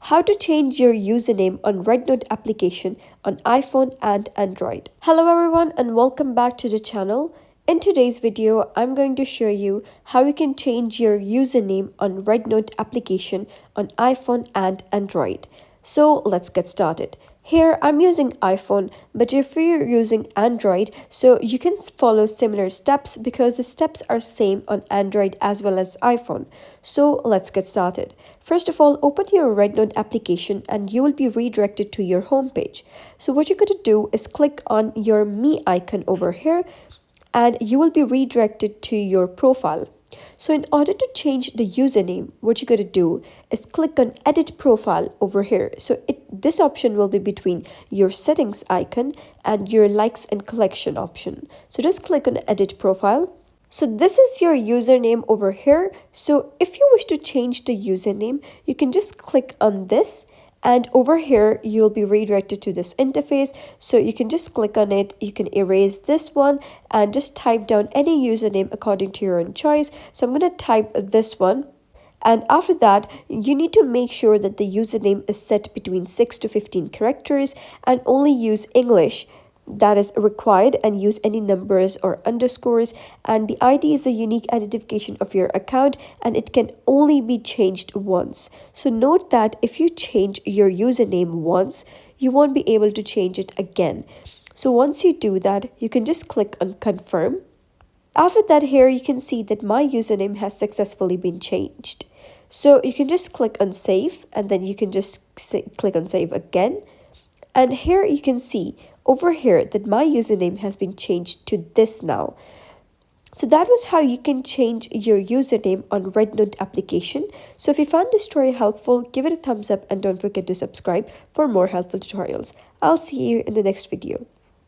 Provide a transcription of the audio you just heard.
how to change your username on REDnote application on iPhone and Android. Hello everyone and welcome back to the channel. In today's video, I'm going to show you how you can change your username on REDnote application on iPhone and Android. So let's get started. Here I'm using iPhone, but if you're using Android, so you can follow similar steps because the steps are same on Android as well as iPhone. So let's get started. First of all, open your REDnote application and you will be redirected to your home page. So what you're going to do is click on your Me icon over here and you will be redirected to your profile. So in order to change the username, what you're going to do is click on edit profile over here. So this option will be between your settings icon and your likes and collection option. So just click on edit profile. So this is your username over here. So if you wish to change the username, you can just click on this. And over here, you'll be redirected to this interface. So you can just click on it. You can erase this one and just type down any username according to your own choice. So I'm going to type this one. And after that, you need to make sure that the username is set between 6 to 15 characters and only use English that is required and use any numbers or underscores, and the ID is a unique identification of your account and it can only be changed once. So note that if you change your username once, you won't be able to change it again. So once you do that, you can just click on confirm. After that, here you can see that my username has successfully been changed. So you can just click on save and then you can just click on save again. And here you can see over here that my username has been changed to this now. So that was how you can change your username on REDnote application. So if you found this tutorial helpful, give it a thumbs up and don't forget to subscribe for more helpful tutorials. I'll see you in the next video.